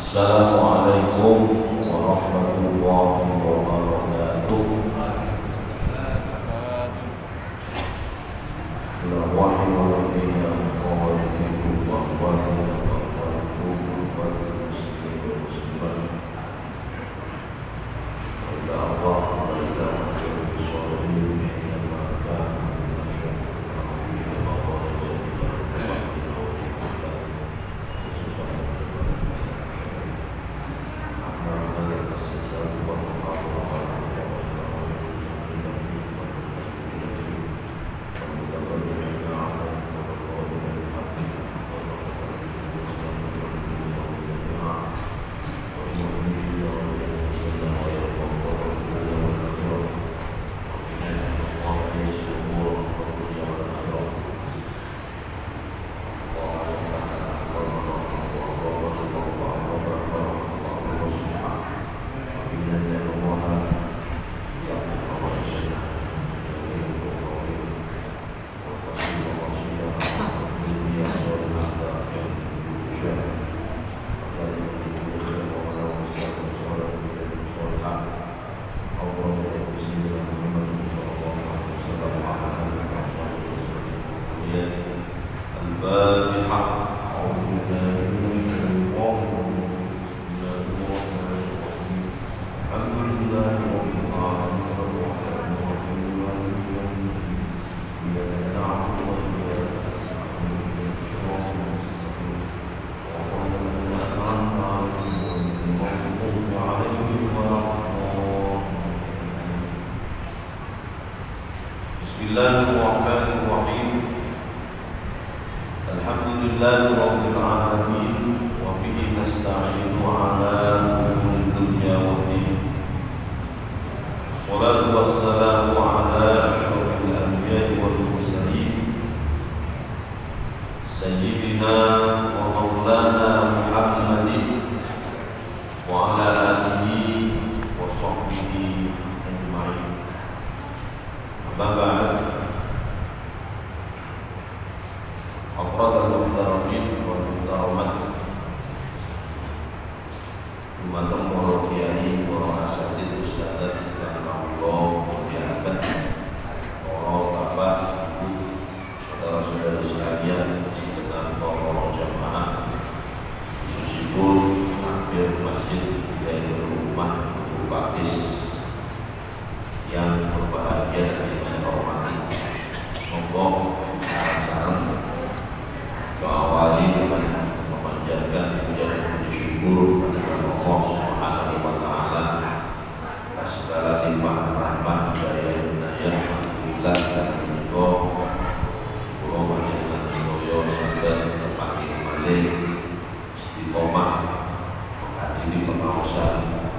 Assalamualaikum warahmatullahi wabarakatuh. Bismillahirrahmanirrahim. Alhamdulillahirabbil alamin wa bihi nasta'inu ala umuri dunya waddin. Wassalatu wassalamu ala asyrofil anbiya'i wal mursalin sayyidina wa maulana Muhammadin wa ala alihi wa sahbihi ajma'in. Amma ba'd. Afradal muhtaramin wal muhtaramat, umat para kiai, para asatidz, ustadzat, rahimahullah, muliakan para bapak, ibu, saudara-saudara sekalian, segenap para jamaah, khususipun hampir masjid dari rumah Abu Bakis yang berbahagia dan saya hormati. Monggo saran-saran awali dengan memanjatkan puja dan syukur kepada Allah Subhanahu wa taala atas segala limpahan rahmat daya inayah. Alhamdulillah dan menika kula panjenengan sedaya saged nepangi malih istiqomah menghadiri pengaosan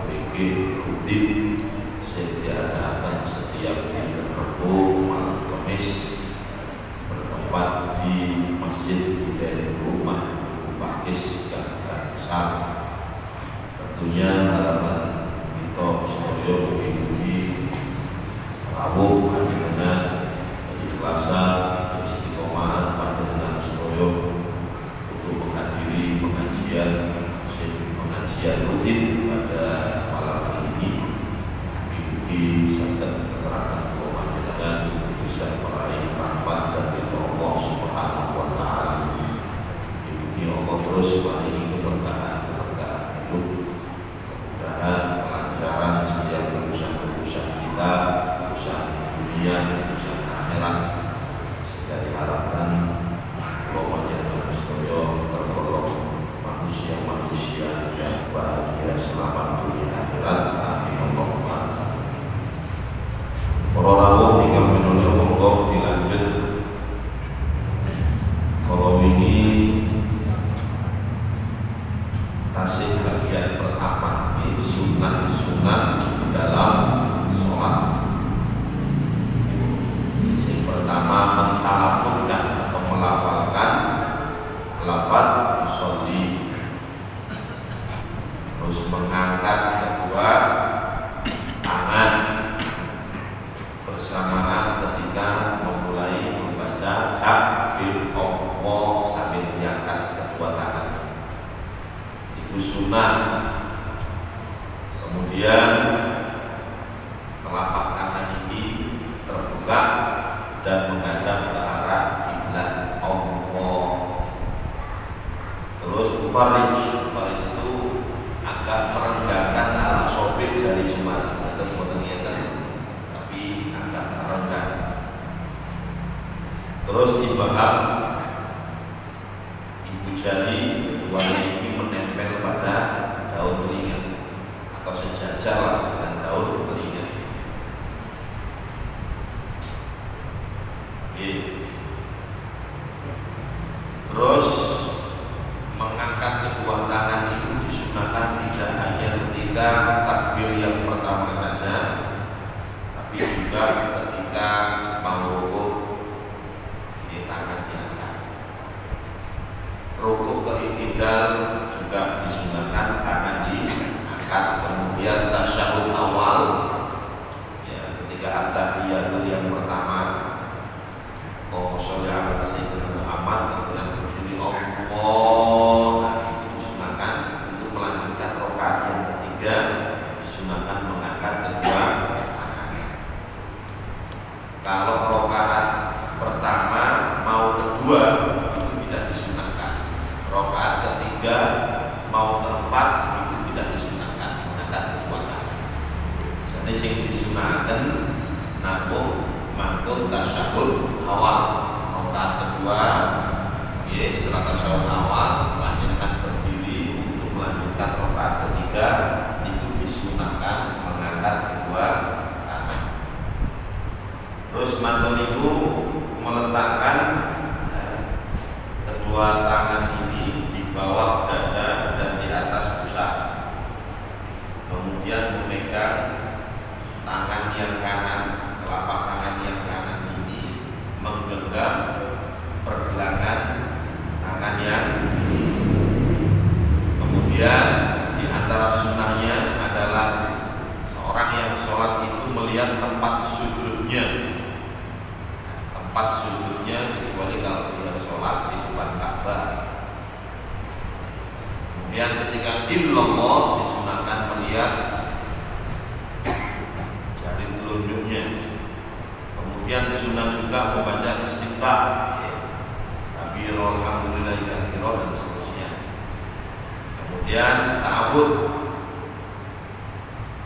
fikih rutin sing diadakan setiap hari Rabu malam Kamis bertempat di masjid dari rumah Abu Bakis Jakarta. Tentunya harapan kita sedaya mugi-mugi rawuh panjenengan keikhlasan istiqomah panjenengan sedaya untuk menghadiri pengajian rutin pada malam hari ini. Mugi-mugi saged keterangan panjenengan bisa meraih rahmat dari Allah Subhanahu wa taala. Ya Allah terus paringi keberkahan hidup, mudah-mudahan kelancaran setiap urusan-urusan kita, urusan dunia, urusan akhirat, sehingga diharapkan Allah yang sedaya tergolong manusia-manusia yang bahagia selamat dunia akhirat. Amin Allahumma. Para rawuh ingkang menuju monggo dilanjut. Kalau ini tasih bagian pertama di sunat-sunat dalam sholat. Yang pertama mentalafutkan atau melafalkan lafaz sholli, terus mengangkat kedua tangan bersamaan ketika memulai membaca takbir Allah sambil diangkat kedua tangan. sunnah. Kemudian telapak tangan ini terbuka dan menghadap ke arah kiblat Allah. Terus mufarrij itu agak merendahkan ala sobek jari jemari atau sebagainya, tapi agak merendah. Terus ibaham, ibu jari keduanya ini menempel pada daun telinga atau sejajar dengan daun telinga. Terus mengangkat kedua tangan itu disunahkan tidak hanya ketika takbir yang pertama saja, tapi juga ketika mau rukuk di tangan diangkat. Rukuk ke i'tidal juga disunahkan tangan diangkat. Kemudian tasyahud awal, ya, ketika at-tahiyatul yang pertama, Allahumma sholli ala sayyidina Muhammad, kemudian berdiri Allah, itu disunahkan. Untuk melanjutkan rakaat yang ketiga disunahkan mengangkat kedua tangan. Kalau rakaat pertama mau kedua itu tidak disunahkan. Rakaat ketiga mau keempat itu tidak disunahkan mengangkat kedua tangan. Jadi yang disunahkan namun mantun tasyahud awal, rakaat kedua, ya, setelah tasyahud awal panjenengan berdiri untuk melanjutkan rakaat ketiga, itu disunahkan mengangkat kedua tangan. Terus mantun itu meletakkan kedua tangan ini di bawah dada dan di atas pusat, kemudian memegang tangan yang kanan, telapak tangan yang kanan ini menggenggam pergelangan tangan yang kiri. Kemudian di antara sunnahnya adalah seorang yang sholat itu melihat tempat sujudnya, kecuali kalau dia sholat di depan Ka'bah. Kemudian ketika illallah disunahkan melihat jari telunjuknya. Kemudian sunnah juga membaca istighfar, kabiro, alhamdulillah, kabiro, dan seterusnya. Kemudian ta'awud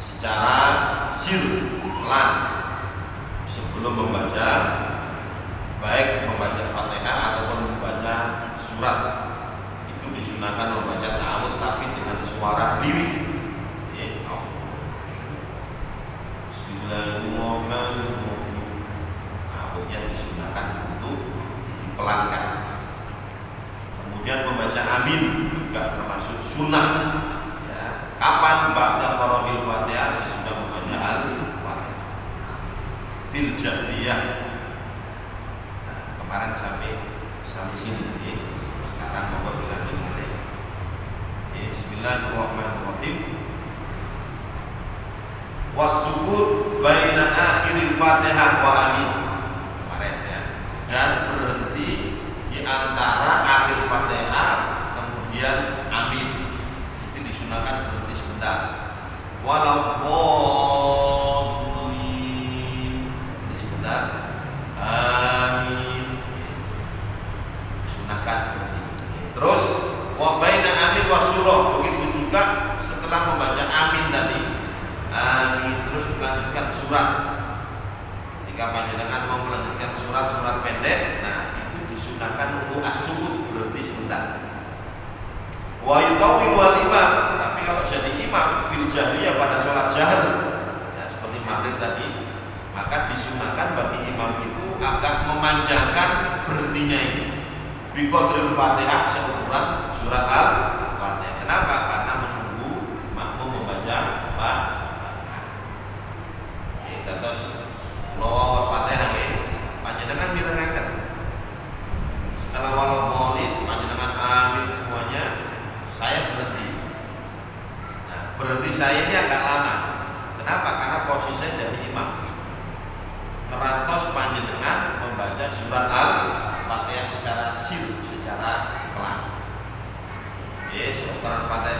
secara sir, pelan, sebelum membaca, baik membaca Fatihah ataupun membaca surat, itu disunahkan membaca ta'awud tapi dengan suara lirik. Bismillahirrahmanirrahim. Ta'awudnya disunahkan untuk dipelankan. Kemudian membaca amin juga termasuk sunnah, ya. Kapan? Ba'da faragil Fatihah, sesudah membaca al-Fatihah. Fil jahriyah. Nah, kemarin sampai sini, ya. Sekarang mau dilanjut mulai. Bismillahirrahmanirrahim. Wasukut baina akhiril Fatihah wa amin. Kemarin, ya. Dan berhenti di antara akhir Fatihah kemudian amin. Itu disunahkan berhenti sebentar. Walaupun berhenti sebentar. Amin. Disunahkan berhenti. Terus wa baina amin wasurah. Begitu juga setelah membaca amin tadi, amin, terus melanjutkan surat. Jika panjenengan mau melanjutkan surat pendek, nah itu disunahkan untuk as-sukut, berhenti sebentar. Wa yutawwilu wal imam, tapi kalau jadi imam fil jahriyah pada sholat jahar, ya, seperti maghrib tadi, maka disunahkan bagi imam itu agak memanjangkan berhentinya ini. Bi qadril Fatihah, seukuran surat al-Fatihah. Kenapa? Karena menunggu makmum membaca Fatihah. Terus lawas Fatihah nggih, panjenengan mirengaken. Setelah walau maulid, panjenengan amin semuanya, saya berhenti. Nah, berhenti saya ini agak lama. Kenapa? Karena posisi saya jadi imam. Merantos panjenengan membaca surat al-Fatihah secara sir, secara pelan. Yes, ukuran Fatihah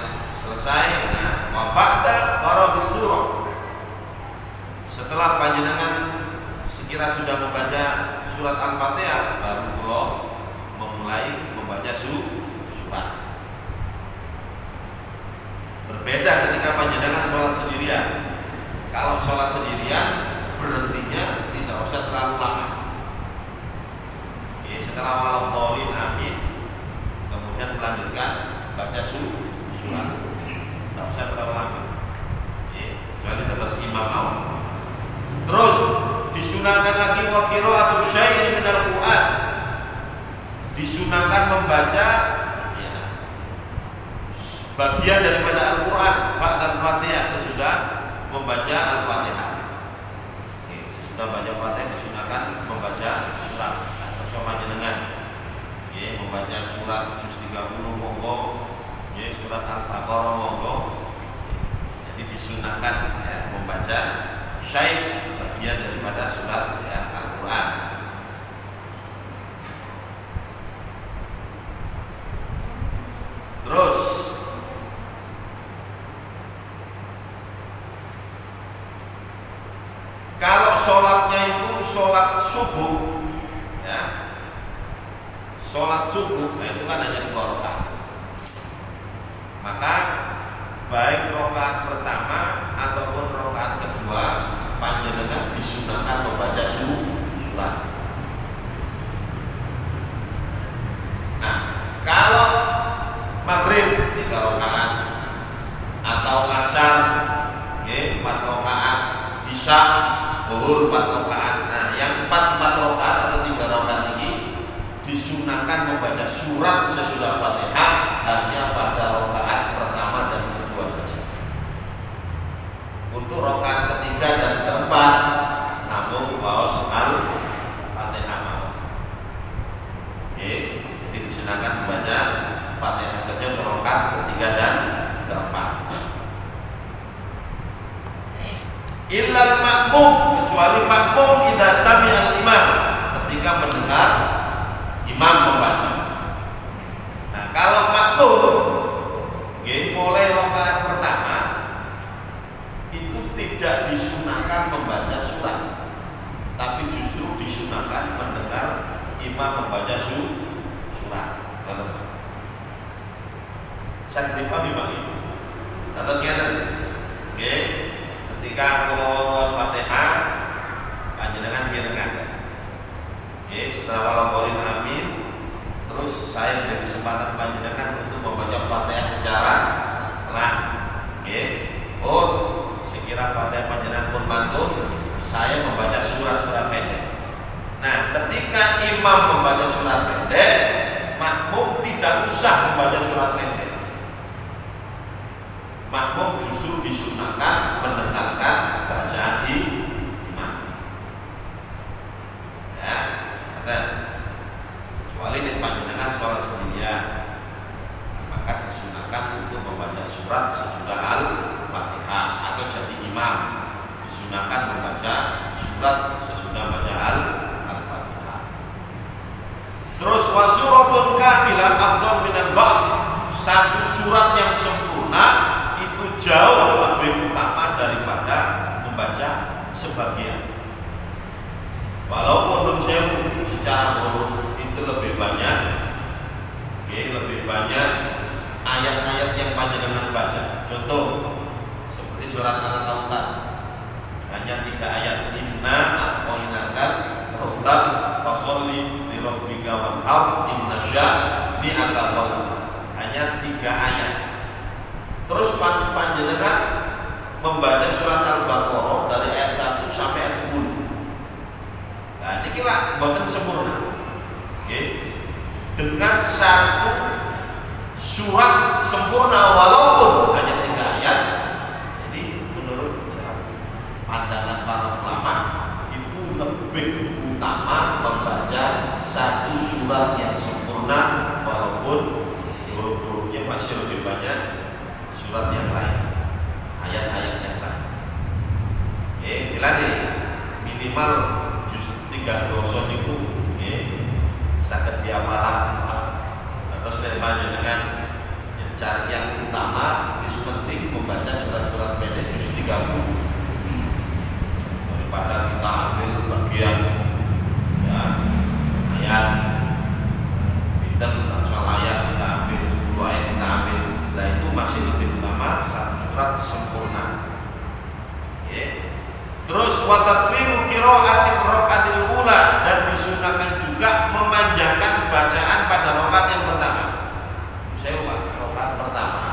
selesai. Nah, wa ba'da faragis surah, setelah panjenengan sekira sudah membaca surat Al-Fatihah, baru kula memulai membaca surat. Berbeda ketika panjenengan sholat sendirian. Kalau sholat sendirian berhentinya tidak usah terlalu lama. Ya, setelah waladhdallin amin, kemudian melanjutkan baca surat. Tidak usah terlalu lama. Ya, kecuali terus imam awal. Terus disunahkan lagi wa qira'atu syai'in minal Qur'an. Disunahkan membaca bagian daripada Al-Quran ba'da Al-Fatihah, sesudah membaca Al-Fatihah. Sesudah baca Fatihah disunahkan membaca surat atau sama jenengan. Membaca surat juz 30 monggo, surat Al-Baqarah monggo. Jadi disunahkan membaca syai' bagian daripada surat Al-Quran. Terus kalau sholatnya itu sholat subuh, ya, sholat subuh, nah itu kan hanya 2 rakaat. Maka baik rakaat pertama ataupun rakaat kedua, panjenengan disunahkan membaca surat. Nah, kalau maghrib 3 rakaat atau asar 4 rakaat, isya zuhur 4 rakaat. Nah, yang 4 rakaat atau 3 rakaat ini disunahkan membaca surat sesudah Fatihah hanya pada rakaat pertama dan kedua saja. Untuk rakaat ketiga dan keempat namun waos Al-Fatihah mau. Jadi disunahkan membaca Fatihah saja untuk rakaat ketiga dan keempat. Illal makmum, kecuali makmum idza sami'al imam, ketika mendengar imam membaca. Nah, kalau makmum mulai rakaat pertama itu tidak disunahkan membaca surat, tapi justru disunahkan mendengar imam membaca surat. Saya dipahami Pak Ibu. Atas ngeten. Ketika kula Fatihah panjenengan mirengan. Setelah waladhdallin amin, terus saya beri kesempatan panjenengan untuk membaca Fatihah secara pelan. Oh, sekira Fatihah panjenengan pun mantun, saya membaca surat-surat pendek. Nah, ketika imam membaca surat pendek, makmum tidak usah membaca surat pendek. Makmum justru disunahkan mendengarkan bacaan imam. Ya, kecuali nek panjenengan sholat sendirian, maka disunahkan untuk membaca surat sesudah Al-Fatihah atau jadi imam. Disunahkan membaca surat sesudah baca Al-Fatihah. Terus wasuratun kamilah afdal minal ba'd. Satu surat yang sempurna itu jauh lebih utama daripada membaca sebagian. Walaupun nun sewu secara huruf itu lebih banyak, lebih banyak ayat-ayat yang panjenengan baca. Contoh seperti surat Al-Kautsar hanya 3 ayat. Inna a'tainakal kautsar fasholli li rabbika wanhar inna syani'aka wal abtar. Hanya 3 ayat. Terus panjenengan membaca surat Al-Baqarah dari ayat 1 sampai ayat 10. Nah, ini kira boten sempurna. Dengan satu surat sempurna walaupun hanya 3 ayat. Jadi menurut pandangan para ulama itu lebih utama membaca satu surat yang sempurna walaupun huruf-hurufnya masih lebih banyak surat yang lain, ayat-ayat yang lain. Bila nih minimal juz 3 dosa niku saged diapalaken. Terus panjenengan cari yang utama, disebut 30 daripada kita ambil sebagian ya ayat kita soal ayat kita ambil 10 ayat kita ambil, nah itu masih lebih utama satu surat sempurna. Terus watatwilu qiraatil raqatil ula, dan disunahkan juga memanjangkan bacaan pada rakaat yang pertama. Saya ulang, rakaat pertama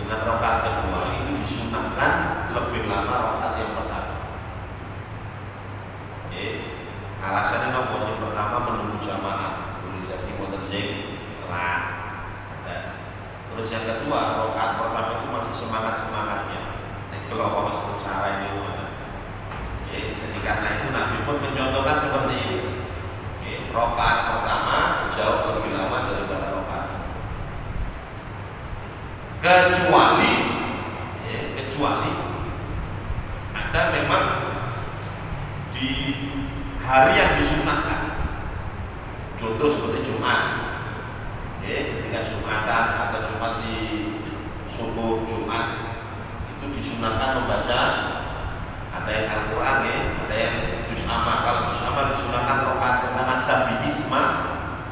dengan rakaat kedua itu disunahkan lebih lama rakaat yang pertama. Alasannya nopo yang pertama menunggu jamaah, boleh jadi wonten sing telat. Terus yang kedua, rakaat pertama itu masih semangat-semangatnya. Nek kalau harus cara ini jadi karena itu Nabi pun mencontohkan seperti ini. Rakaat pertama jauh lebih lama daripada rakaat. Kecuali ada memang di hari yang disunahkan. Contoh seperti Jumat. Ketika Jumatan atau Jumat di subuh Jumat itu disunahkan membaca ada yang Al-Quran ada yang juz amma. Kalau juz amma disunahkan rakaat pertama sabihisma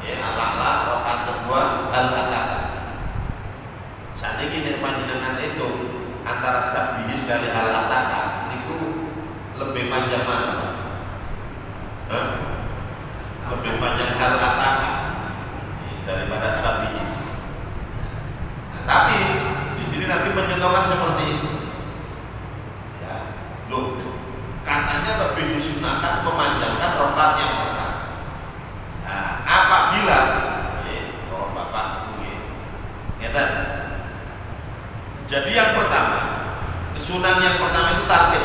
ala-ala, rakaat kedua al-ataka. Saat ini panjenengan itu antara sabihis kali al-ataka itu lebih panjang mana? Lebih panjang al-ataka daripada sabihis. Nah, tapi di sini Nabi mencontohkan seperti itu. Loh, katanya lebih disunahkan memanjangkan rakaat yang pertama. Nah, apabila orang bapak ngeten. Jadi yang pertama, kesunahan yang pertama itu tertib.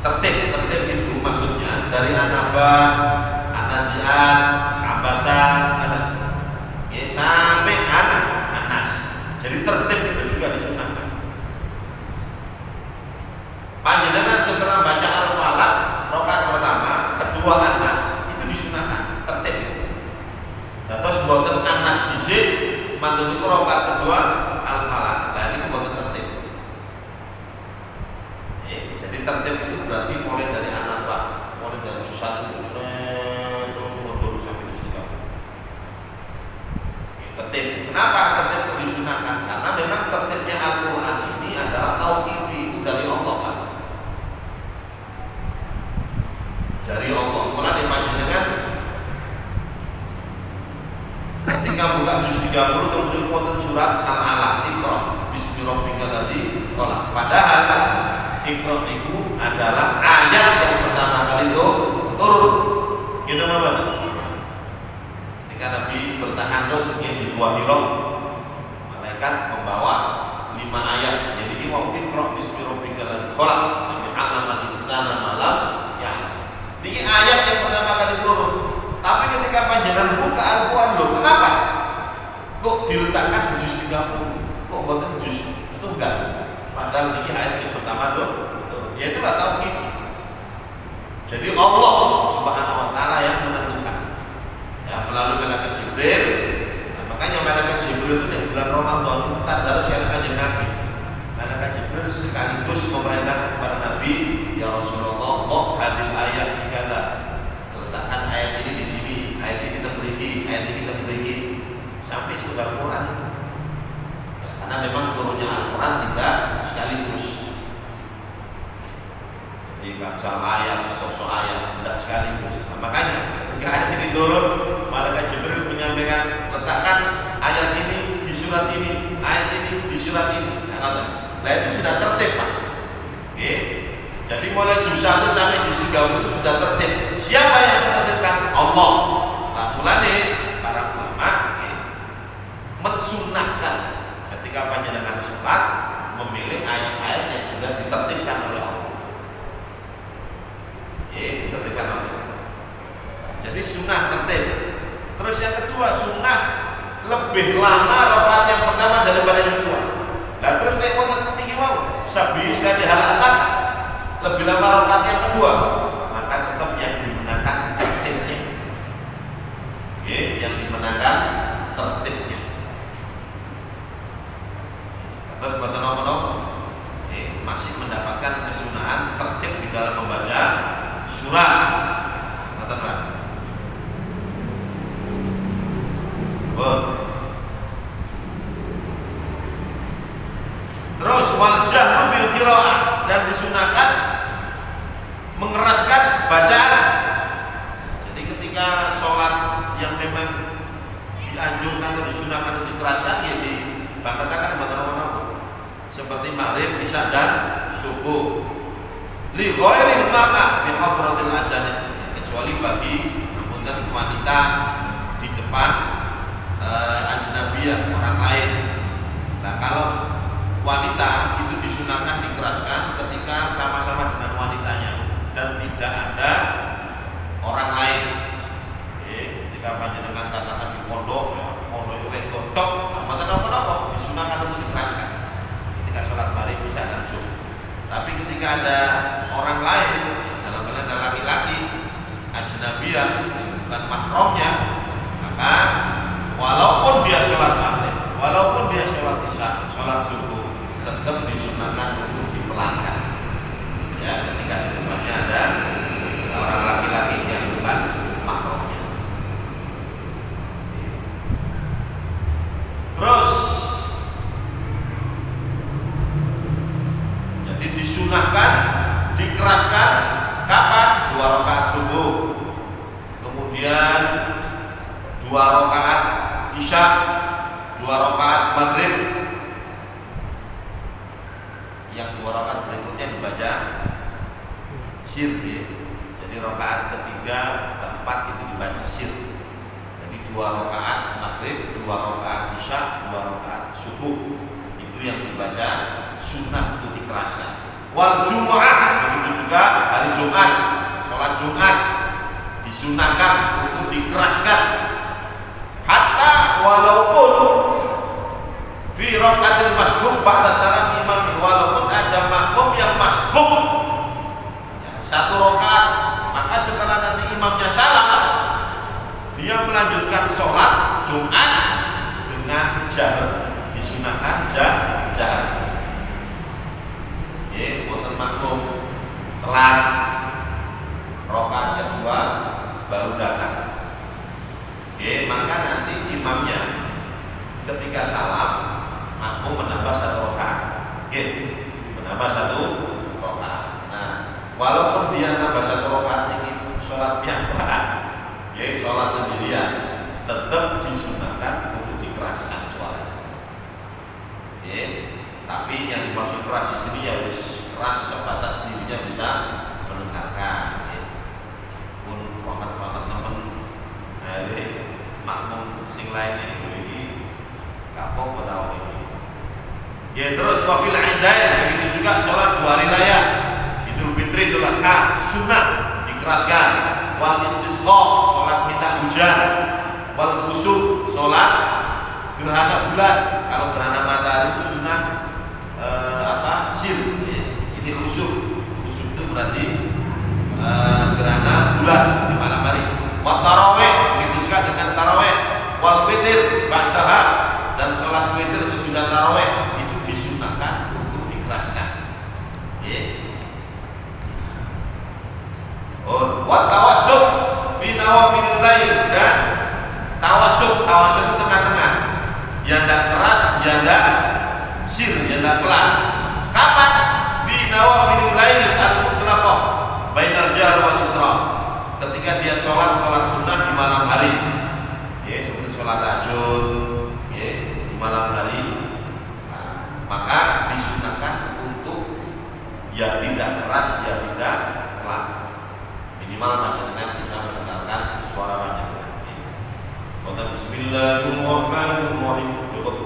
Tertib itu maksudnya dari An-Naba, An-Nazi'at, Abasah, sampai An-Nas. Jadi tertib itu juga disunahkan. Panjenengan setelah baca Al-Falaq rakaat pertama, kedua An-Nas itu disunahkan tertib. Terus mboten An-Nas dhisik, mantun niku rakaat kedua Al-Falaq. Nah ini mboten tertib. Jadi tertib itu berarti mulai dari An-Naba, mulai dari juz 1 terus mundur sampai juz 3. Tertib. Kenapa tertib itu disunahkan? Karena memang tertibnya Al-Qur'an ini adalah tauqifi, itu dari Allah, Pak. Dari Allah. Mulai panjenengan ketika buka juz 30 kemudian wonten surat Al-Alaq, Iqra bismi rabbikal ladzi khalaq. Padahal Iqra itu adalah ayat yang pertama kali itu turun. Gitu Bapak. Ketika Nabi bertahandus di Gua Hira, malaikat membawa 5 ayat. Jadi ini mau Iqra bismi rabbikal ladzi khalaq sampai 'allamal insana ma lam ya'lam. Ini ayat yang pertama kali turun. Tapi ketika panjenengan buka Al-Quran, loh, kenapa? Kok diletakkan di juz 30? Kok bukan juz setunggal? Padahal ini ayat yang pertama tuh, ya itulah tauqif. Jadi Allah Subhanahu wa taala yang menentukan. Ya, melalui malaikat Jibril. Nah, makanya malaikat Jibril itu di bulan Ramadan itu tadarus yang Kanjeng Nabi. Malaikat Jibril sekaligus memerintahkan kepada Nabi, ya Rasulullah, kok hadil ayat dikata letakkan ayat ini di sini, ayat ini kita beri, ayat ini kita beri sampai setunggal Quran. Ya, karena memang turunnya Al-Quran tidak sekaligus. Jadi bangsa ayat, setosok ayat tidak sekaligus. Nah, makanya ketika ayat ini turun, malaikat Jibril menyampaikan letakkan ayat ini di surat ini, ayat ini di surat ini. Nah itu sudah tertib, Pak. Oke. Jadi mulai juz 1 sampai juz 30 itu sudah tertib. Siapa yang mentertibkan? Allah. Nah, mulane para ulama mensunahkan ketika panjenengan sholat memilih ayat-ayat yang sudah ditertibkan oleh Allah. Ditertibkan oleh Allah. Jadi sunnah tertib. Terus yang kedua, sunnah lebih lama rakaat yang pertama daripada yang kedua. Nah terus nek wonten niki mau sabi sekali hal-hal lebih lama rakaat yang kedua, maka tetap yang dimenangkan tertibnya. Yang dimenangkan tertibnya. Terus mboten napa-napa. Mas dalam membaca surat. Kata Pak. Terus wal jahru bil qiraah, dan disunahkan mengeraskan bacaan. Jadi ketika sholat yang memang dianjurkan atau disunahkan untuk dikeraskan, ya dibangkitakan betul-betul seperti maghrib, isya dan subuh. Li ghairil mar'ah bi hadratil ajani, kecuali bagi amunten wanita di depan ajnabiyah, orang lain. Nah, kalau wanita itu disunahkan dikeraskan ketika sama-sama dengan wanitanya dan tidak ada orang lain. Ketika panjenengan katakan di pondok, ya, pondok itu kayak godok, maka apa disunahkan untuk dikeraskan ketika sholat maghrib, isya dan subuh. Tapi ketika ada orang lain, dalam hal ada laki-laki ajnabiyah, bukan mahramnya, maka walaupun dia sholat maghrib, walaupun dia sholat isya, sholat subuh, tetap disunahkan untuk dipelankan. Ya, ketika di rumahnya ada orang laki-laki yang bukan mahramnya. Terus, jadi disunahkan dikeraskan kapan? 2 rakaat subuh, kemudian 2 rakaat isya, 2 rakaat maghrib. Yang 2 rakaat berikutnya dibaca sir, ya. Jadi rakaat ketiga, keempat itu dibaca sir. Jadi 2 rakaat maghrib, 2 rakaat isya, 2 rakaat subuh, itu yang dibaca sunnah untuk dikeraskan. Wal Jumu'ah, begitu juga hari Jumat, sholat Jumat disunahkan untuk dikeraskan. Hatta walaupun fi rakaatil masbuk ba'da salam imam, walaupun ada makmum yang masbuk ya, 1 rakaat, maka setelah nanti imamnya salam, dia melanjutkan sholat Jumat dengan jahr, disunahkan jahr. Ya, wonten makmum telat rakaat kedua baru datang. Ya, maka nanti imamnya ketika salam makmum menambah 1 rakaat. Ya, menambah 1 rakaat. Nah, walaupun dia nambah 1 rakaat ini sholat biasa, ya sholat sendirian, tetap disunahkan untuk dikeraskan suaranya. Ya, tapi yang dimaksud keras di sini ya keras sebatas dirinya bisa mendengarkan. Ya. Pun banget temen dari makmum sing lainnya ini kapok pada ini. Ya, terus wafil aidain, begitu juga sholat 2 hari raya, Idul Fitri, Idul Adha, sunnah dikeraskan. Wal istisqa, sholat minta hujan. Wal khusuf, sholat gerhana bulan. Kalau gerhana matahari itu sunnah sir. Ini khusuf. Khusuf itu berarti gerhana bulan di malam hari. Wat tarawih, begitu juga dengan tarawih. Wal witir ba'daha, dan sholat witir sesudah tarawih itu disunahkan untuk dikeraskan. Wat tawassut fi nawafilil lail, dan tawassut itu tengah-tengah, ya ndak keras, ya ndak sir, ya ndak pelan. Kapan? Fi nawafilil lail al-mutlaqah bainal jahr wal isra, ketika dia sholat sunnah di malam hari, ya seperti sholat tahajud, ya di malam hari, maka disunahkan untuk ya tidak keras, ya tidak pelan. Minimal panjenengan bisa mendengarkan suara panjenengan. Bismillahirrahmanirrahim. Cukup.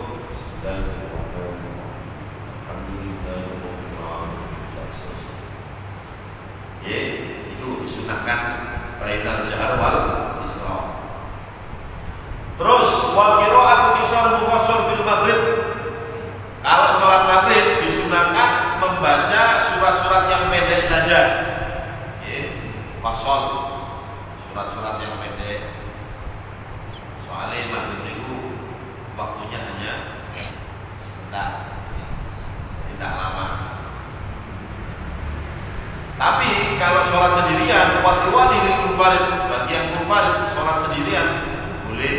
Ya, itu disunahkan bainal jahr wal isra. Terus wa qira'atu qisar mufassal fil maghrib. Kalau sholat maghrib disunahkan membaca surat-surat yang pendek saja. Fasol, surat-surat yang pendek. Soalnya maghrib itu waktunya hanya sebentar, tidak lama. Tapi kalau sholat sendirian, wali lil munfarid, bagi yang munfarid sholat sendirian boleh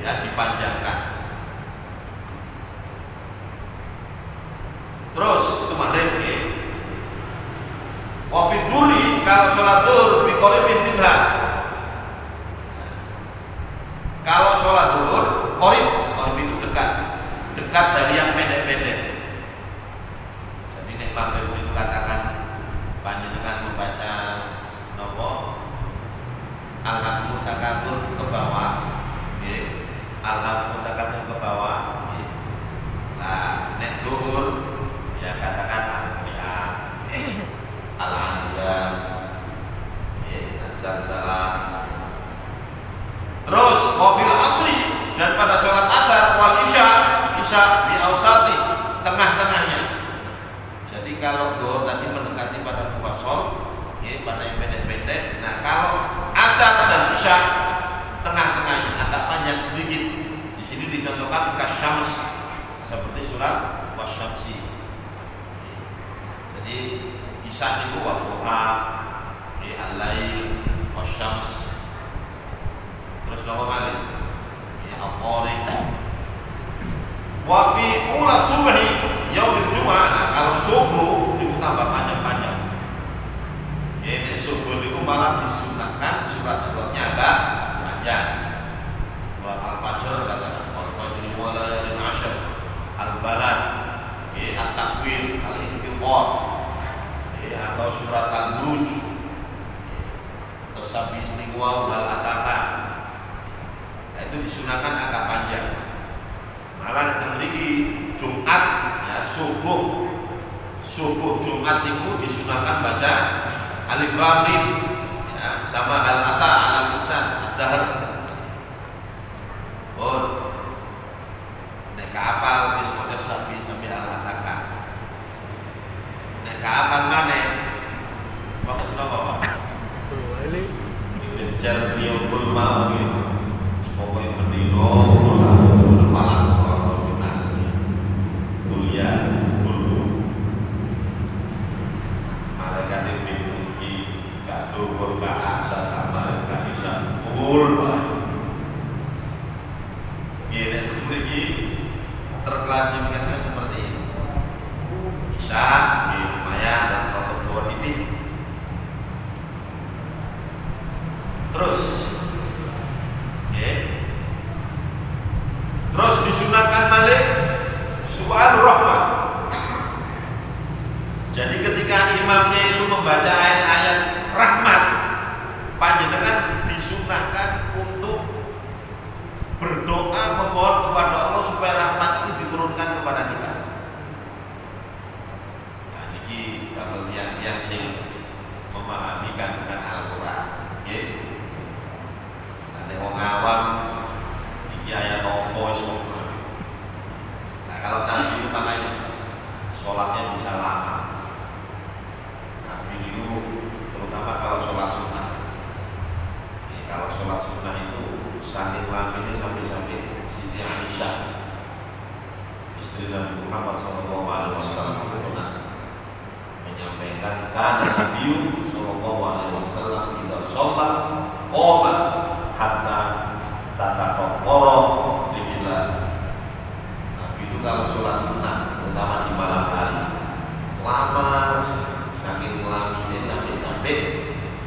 ya dipanjangkan. Terus itu maghrib ya. Wa fi dzuri, kalau sholat zuhur bi qaribin minha. Kalau sholat zuhur qarib itu dekat dari yang pendek-pendek. Jadi nek maghrib itu katakan panjenengan membaca nopo Al-Haqqul Takatsur ke bawah, nggih. Al-Haqqul Takatsur ke bawah, nggih. Nah, nek zuhur ya katakan Al-Anbiya, Al-Anbiya, As-Salah. Terus wafil asri, dan pada sholat asar wal isya di ausati, tengah-tengahnya. Jadi kalau zuhur tadi mendekati pada mufassal, ya, pada yang pendek-pendek. Nah kalau asar dan isya tengah-tengahnya, agak panjang sedikit. Di sini dicontohkan kasyams, seperti surat wasyamsi. Jadi isya itu wadduha, al-lail, wasyams. Terus nama kali al-qari'ah. Wa fi ula subhi yaumil jumu'ah. Nah, kalau subuh itu tambah panjang-panjang. Ya, nek subuh itu malah disunahkan surat-suratnya agak panjang. Surat Al-Fajr katakan Al-Fajr wa layalin 'ashr, Al-Balad, At-Takwir, Al-Infitar, atau surat Al-Buruj, atau Sabis Niwa Al-Ataka. Nah, itu disunahkan agak panjang. Malah datang mriki Jumat ya subuh Jumat itu disunahkan baca Alif Lam Mim ya, sama hal ata alal insan ad-dahr. Oh. Nek kapal wis maca sapi sampai al-ataka. Nek kapal maneh pakai sunapa, Pak? Ini Bicara riyul mau gitu. Pokoknya pendino malah koordinasi kuliah dulu malaikat itu kado berkasa sama bisa full ini memiliki terklasifikasikan seperti ini. Bisa lumayan dan protokol ini. Terus terus disunahkan balik soal rahmat. Jadi ketika imamnya itu membaca ayat-ayat rahmat, panjenengan disunahkan untuk berdoa memohon kepada Allah supaya rahmat itu diturunkan kepada kita. Nah, ini kalau yang sing memahami kandungan Al-Quran, ada orang awam ayat opo semua. Nah kalau Nabi itu makanya sholatnya bisa lama. Nabi itu terutama kalau sholat sunnah. Kalau sholat sunnah itu saking lamanya sampai Siti Aisyah, istri Nabi Muhammad SAW pernah menyampaikan karena Nabi SAW tidak sholat qoma hatta tatafaqara rijlah. Nabi itu kalau sholat sunnah terutama di malam hari lama saking laminya sampai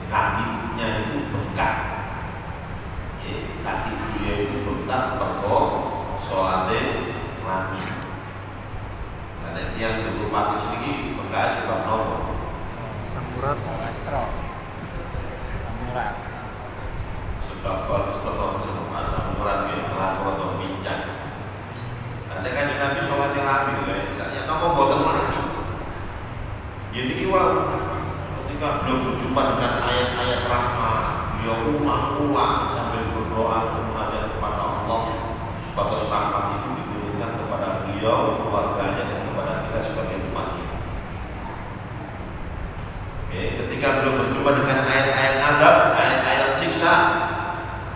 kakinya itu bengkak. Kaki dia itu bengkak pergo sholatnya lami. Ada yang dulu pakai sedikit bengkak sebab nopo samurat kolesterol. Samurat. Sebab kolesterol semua asam urat yang atau bincang. Ada kan Nabi sholatnya lami, ya nopo boten lami. Jadi wow, ketika beliau berjumpa dengan ayat-ayat rahmat, beliau ulang-ulang sambil berdoa mengajar kepada Allah supaya rahmat itu diturunkan kepada beliau, keluarganya dan kepada kita sebagai umatnya. Ketika beliau berjumpa dengan ayat-ayat adab, ayat-ayat siksa,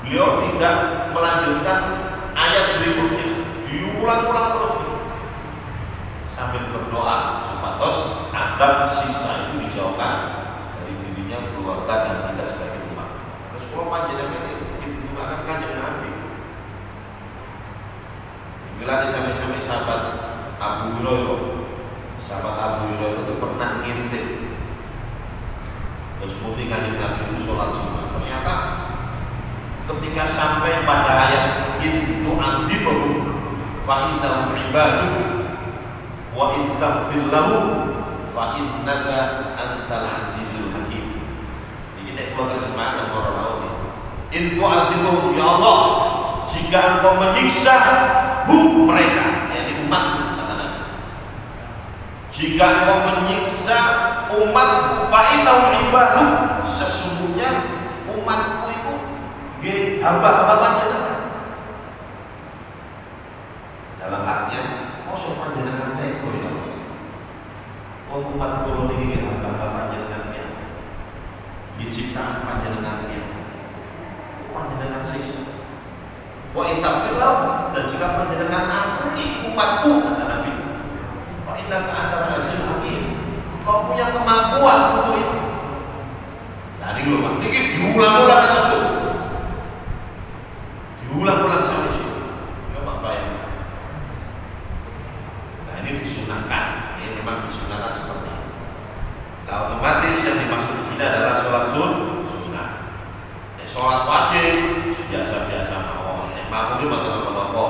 beliau tidak melanjutkan ayat berikutnya, diulang-ulang terus sambil berdoa supados adab siksa itu dijauhkan Bila sampai sahabat Abu Hurairah, sahabat Abu Hurairah itu pernah ngintip. Terus muni kanjeng Nabi itu sholat sunnah. Ternyata ketika sampai pada ayat itu antibahu fa innahum ibaduk wa in taghfir lahum fa innaka antal azizul hakim. Ini kalau terjemahkan para ulama. In tu'adzibhum ya Allah, jika engkau menyiksa mereka, yakni umatku, kata Nabi. Jika engkau menyiksa umatku, fa innahum ibaduk, sesungguhnya umatku itu hamba-hamba panjenengan. Dalam artian, kosong panjenengan teko ya Allah. Umat kulo niki hamba-hamba panjenengan ya. Diciptakan panjenengan ya. Panjenengan siksa. Wa intafil dan jika panjenengan ampuni umatku, kata Nabi, fa innaka antal azizul hakim. Kau punya kemampuan untuk itu. Nah ini loh Pak, ini diulang-ulang atau suh? Diulang-ulang sampai suh. Coba bayangkan. Nah ini disunahkan. Ini memang disunahkan seperti itu. Nah otomatis yang dimaksud di sini adalah sholat sunnah. Sholat wajib biasa-biasa mawon. Makmum itu apa-apa.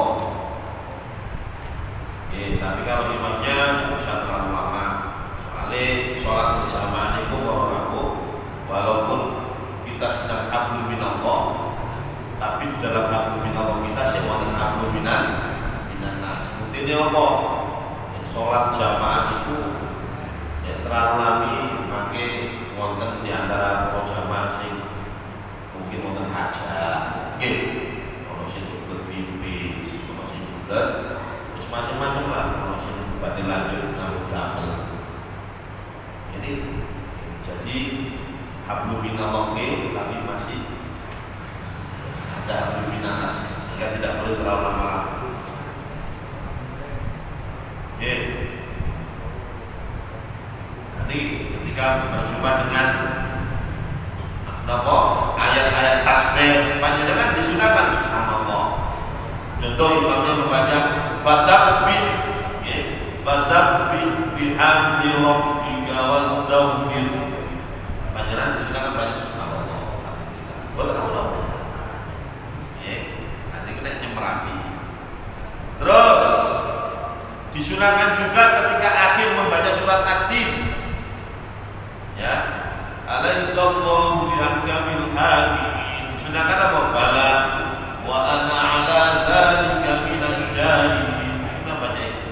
Tapi kalau imamnya tidak usah terlalu lama. Soalnya sholat bersamaan itu walaupun kita sedang hablum minallah, tapi di dalam hablum minallah kita wonten hablum minannas. Buktinya apa? Sholat jamaah itu terlalu lami maka wonten di antara para jamaah sing mungkin wonten hajat, nggih. Ono sing berpipis, ono sing bulat, wis macam-macam lah, ono sing badhe lanjut nganggo damel. Jadi hablum minallah tapi masih ada hablum minannas sehingga tidak boleh terlalu lama. Nanti ketika berjumpa dengan ayat-ayat tasbih panjenengan disunahkan subhanallah. Contoh imamnya membaca fasabbih bihamdi rabbika wastaghfir. Panjenengan disunahkan baca subhanallah. Buat Allah. Nanti kena nyemerapi. Terus disunahkan juga ketika akhir membaca surat At-Tin. Ya. Alaihissallahu bihamdil hakimin. Disunahkan apa? Bala wa ana ala dzalika minasyahidin. Sunah baca itu.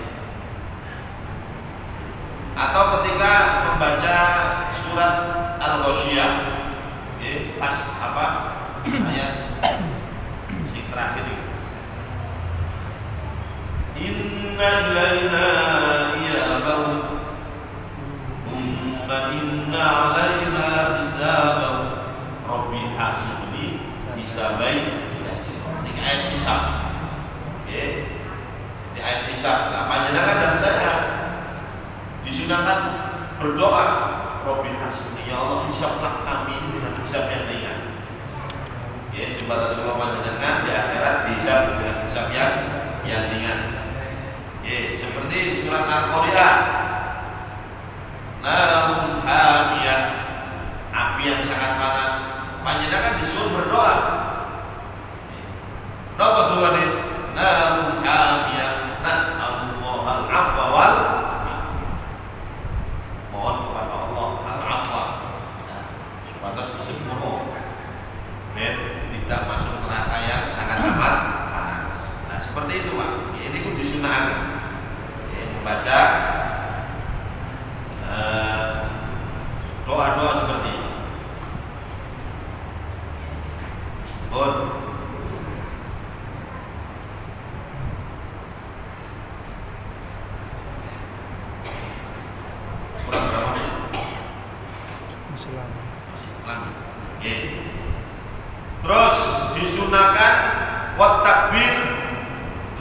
Atau ketika membaca surat Al-Ghasyiyah, pas apa? Ayat sing terakhir itu. Inna ilaina iyabahum thumma inna alaina hisabahum rabbi hasibni hisabai yasir. Ini ayat hisab. Di ayat hisab. Nah, panjenengan dan saya disunahkan berdoa rabbi hasibni, ya Allah hisablah kami dengan hisab yang ringan. Supaya Rasulullah panjenengan di akhirat dihisab dengan hisab yang ringan. Seperti surat Al-Qari'ah, narun hamiyah, api yang sangat panas. Panjenengan disuruh berdoa. Napa tuane? Narun hamiyah, nas'alullah al-'afwa wal mohon kepada Allah al-'afwa, supaya disepuro, tidak masuk neraka yang sangat amat panas. Nah seperti itu Pak. Ini pun disunahkan. Membaca doa-doa seperti ini. Kurang berapa menit? Masih lama. Terus disunahkan wat takbir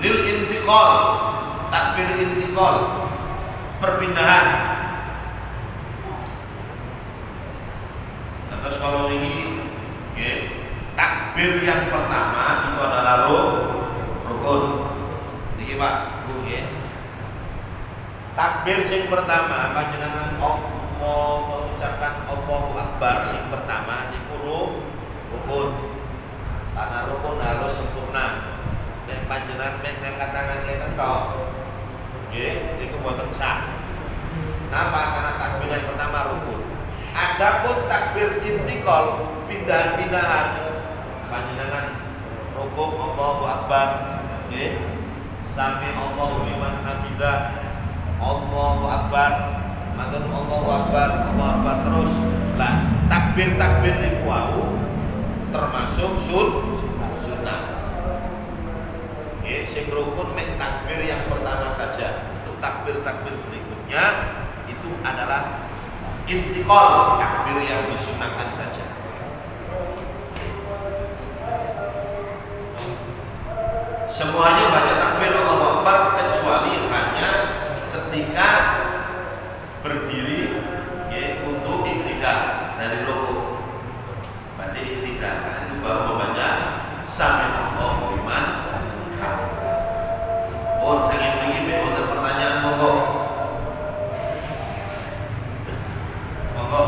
lil intiqal. Takbir intiqal, perpindahan. Terus kalau ini takbir yang pertama itu adalah rukun. Ini Pak, Takbir sing pertama panjenengan Allah mengucapkan Allahu Akbar sing pertama niku rukun. Karena rukun harus sempurna. Nek panjenengan mek ngangkat tangan ngeten tok. Nggih, niku mboten sah. Napa? Karena takbir yang pertama rukun. Adapun takbir intikal pindahan-pindahan panjenengan rukun Allahu Akbar nggih. Sami Allahu liman hamidah. Allahu Akbar, matur Allahu Akbar, Allahu Akbar terus. Lah, takbir-takbir niku wau termasuk sunnah. Sing rukun mek takbir yang pertama saja. Untuk takbir-takbir berikutnya itu adalah intikal, takbir yang disunahkan saja. Semuanya baca takbir Allahu Akbar kecuali hanya ketika berdiri ya, untuk iktidal dari rukuk. Pada iktidal itu baru membaca sami Allahu liman hamidah. Oh, saya ingin ada pertanyaan monggo. Monggo.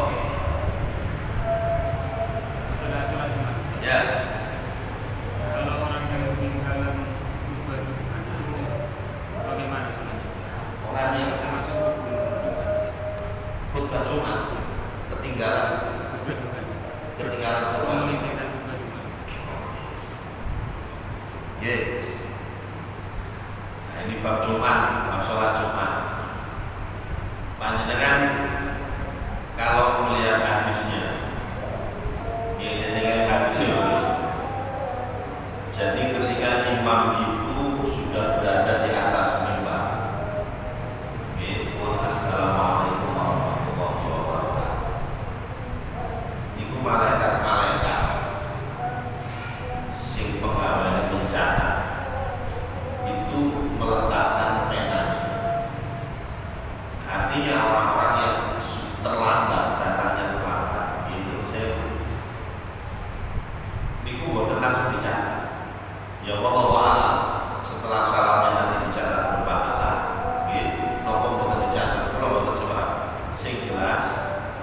Sudah. Ya. Kalau orang yang ketinggalan bagaimana selanjutnya? Orang yang Termasuk khutbah Jumat ketinggalan khutbah Jumat. Ya. Nah, ini bab Jumat, bab sholat Jumat. Panjenengan kalau melihat hadisnya, ya dengan hadisnya. Jadi ketika imam itu sudah berada di atas mimbar, Assalamualaikum warahmatullahi wabarakatuh. Itu malaikat sing pegawai bencana itu meletakkan pena. Artinya orang-orang yang terlambat datangnya terlambat itu saya niku boten langsung dicatat. Ya wallahu a'lam. Setelah salamnya nanti dicatat berapa Allah, gitu. Nopo boten dicatat, kalau boten seberapa. Sing jelas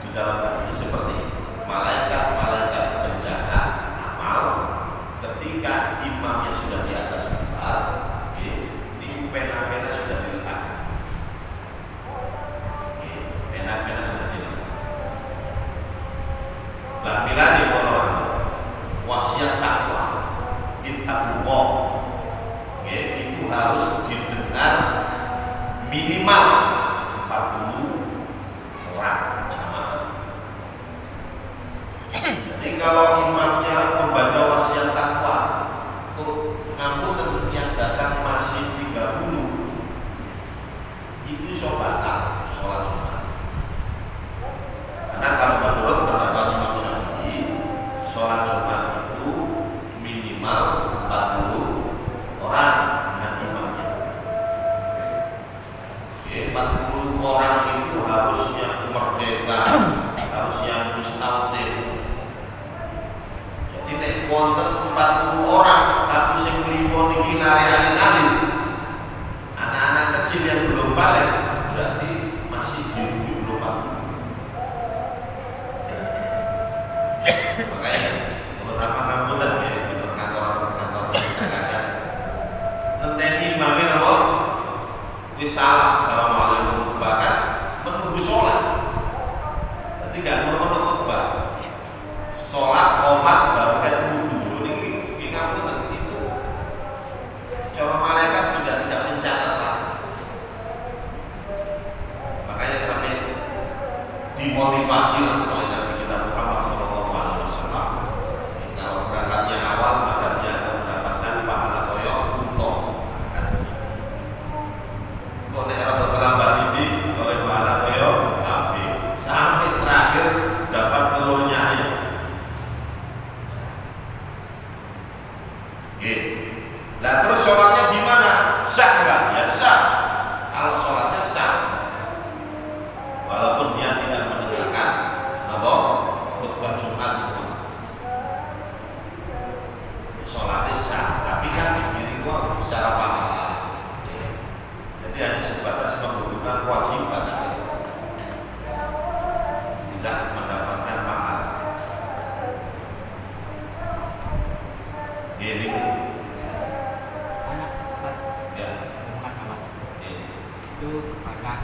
di dalam hadis seperti malaikat penjaga amal ketika imamnya sudah di atas mimbar, itu pena-pena sudah diletakkan. Pena-pena sudah diletakkan. Lah milane orang wasiat takwa ittaqullah. Itu harus didengar minimal 40 orang jamaah. Jadi kalau imamnya membaca wasiat takwa, ngapunten yang datang masih 30, itu iso batal sholat Jumat. Karena kalau menurut pendapat Imam Syafi'i, sholat Jumat itu minimal 40 orang dengan imamnya. 40 orang itu harus yang merdeka, harus yang mustautin. Jadi nek wonten 40 orang tapi sing limo niki lari alit-alit, anak-anak kecil yang belum balik berarti masih di belum 40. Makanya terutama ngapunten ya di perkantoran-perkantoran kadang-kadang ngenteni imame napa wis salam assalamualaikum bahkan menunggu sholat. Jadi gak ngono khutbah. Sholat qomat baru kan wudu niki ngapunten itu cara malaikat sudah tidak mencatat lagi. Makanya sampai dimotivasi oleh Nabi kita Muhammad SAW. Kalau berangkatnya awal maka dia akan mendapatkan pahala koyok untuk kok nek ora terlambat ini oleh pahala koyok sampai terakhir dapat telurnya ayam. Lah terus sholatnya gimana? Sah nggak? Ya sah. Kalau sholatnya sah, walaupun dia tidak mendengarkan apa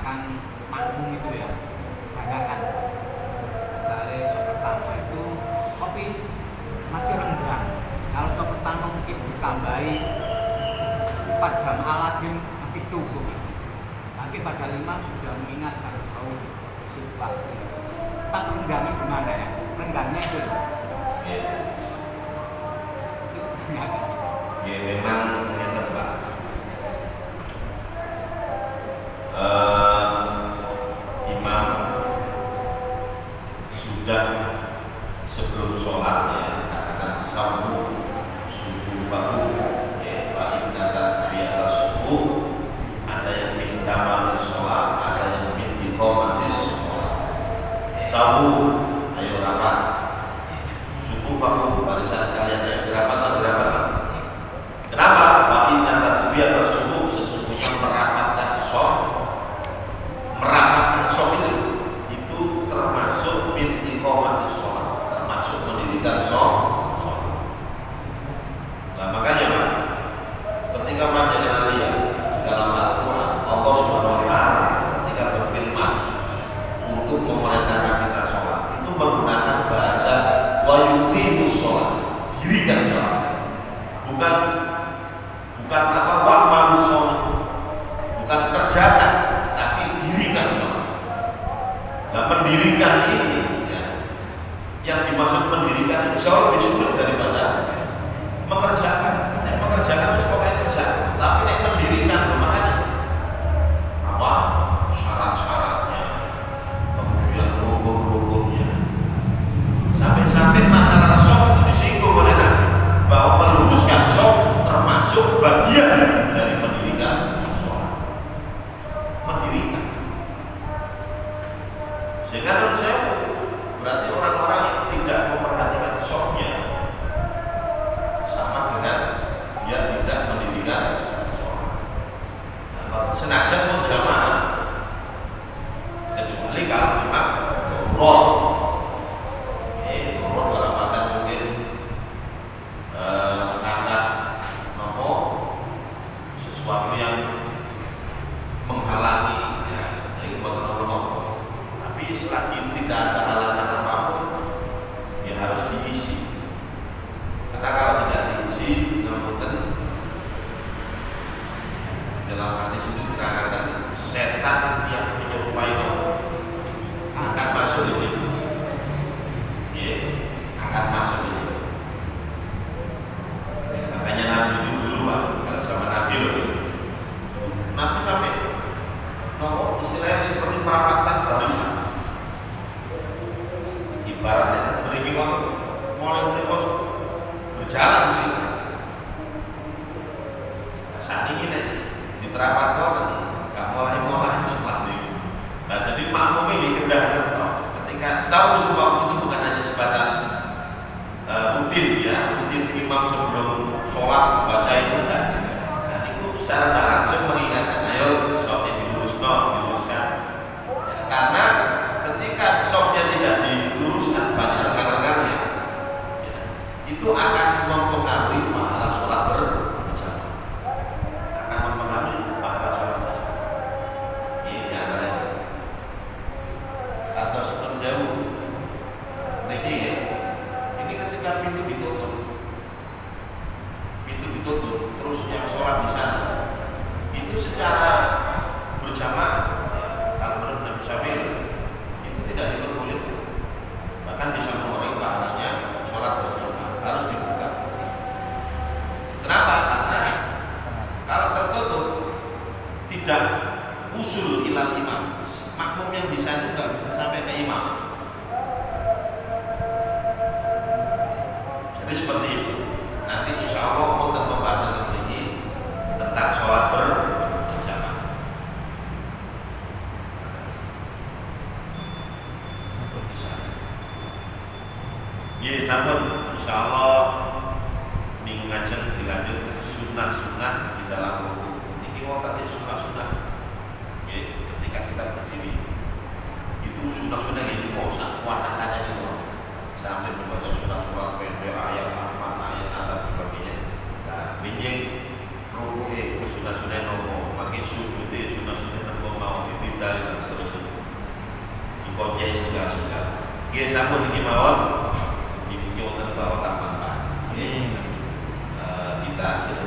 belakang makmum itu ya, bacaan. Misalnya sholat pertama itu kopi masih rendah. Kalau sholat pertama mungkin ditambahi 4 jam Aladin masih cukup. Nanti pada 5 sudah mengingatkan sahur subuh. Tak renggangnya gimana ya? Renggangnya itu. Ya memang yang tepat. Imam sudah sebelum sholat ya katakan sabu subuh baku ya balik atas di atas subuh, ada yang minta manis sholat, ada yang minta komatis sholat. Sabu ayo rapat subuh baku barisan kalian ayo dirapatkan. Kenapa? Balik atas di atas subuh sesungguhnya merapatkan itu termasuk min iqamatis sholat, termasuk mendirikan sholat. Nah makanya Pak, ketika panjenengan lihat dalam Al-Quran Allah Subhanahu wa Ta'ala ketika berfirman untuk memerintahkan kita sholat itu menggunakan bahasa wa yuqimus sholat, dirikan sholat, bukan apa wa'malus sholat, bukan kerjakan, tapi dirikan sholat. Nah mendirikan ini ya, yang dimaksud mendirikan itu jauh lebih sulit daripada mengerjakan. Mengerjakan itu pokoknya kerjakan, tapi mendirikan makanya apa syarat-syaratnya, kemudian rukun-rukunnya, sampai masalah sholat itu disinggung oleh Nabi bahwa meluruskan sholat termasuk bagian dari mendirikan sholat. Mendirikan. Sehingga menurut saya berarti orang-orang yang tidak memperhatikan softnya sama dengan dia tidak mendirikan sholat. Nah, senajan pun jamaah, kecuali kalau memang turun dalam artian mungkin karena sesuatu yang menghalangi ya itu betul-betul. Tapi selagi tidak ada halangan apapun ya harus diisi, karena kalau tidak diisi dalam hadis itu dikatakan setan yang menyerupai akan masuk di situ ya, akan masuk di situ. Makanya Nabi itu dulu Pak, kalau zaman Nabi Nabi sampai istilahnya seperti merapatkan barisan. Ibaratnya mereka mulai berjalan gitu. Nah, saat ini nih diterapat gak mulai seperti itu. Nah jadi makmum ini ketika sahur subuh itu bukan hanya sebatas rutin ya, rutin imam sebelum sholat baca itu enggak. Nah itu secara tak langsung mengingatkan ayo softnya diluruskan ya, karena ketika softnya tidak diluruskan banyak rekan-rekannya ya, itu akan mempengaruhi pahala sholat berjamaah, akan mempengaruhi pahala sholat berjamaah. Ini diantaranya atau sebelum jauh ini ya, ini ketika pintu ditutup terus yang sholat di sana itu secara berjamaah ya, kalau menurut Nabi Syafii itu tidak diperbolehkan, bahkan bisa mengurangi pahalanya sholat berjamaah, harus dibuka. Kenapa? Karena kalau tertutup tidak usul ilal imam, makmum yang di sana juga bisa sampai ke imam. Jadi seperti itu. Nanti insya Allah untuk pembahasan ini tentang sholat berjamaah. Ya, sampun. Insya Allah minggu ngajeng dilanjut sunnah-sunnah di dalam rukuk. Ini mau tadi sunnah-sunnah. Ya, ketika kita berdiri itu sunnah-sunnah yang dikosak warna-warna itu sampai membaca surat-surat pendek, ayat rahmat, ayat atas sebagainya. Nah, ini rukuk sunnah-sunnah nopo, makin sujud sunnah-sunnah nopo mau ini dari dan seterusnya. Dikocai suka-suka. Dia sampun iki mawon dibikin wonten bawa manfaat. Ini kita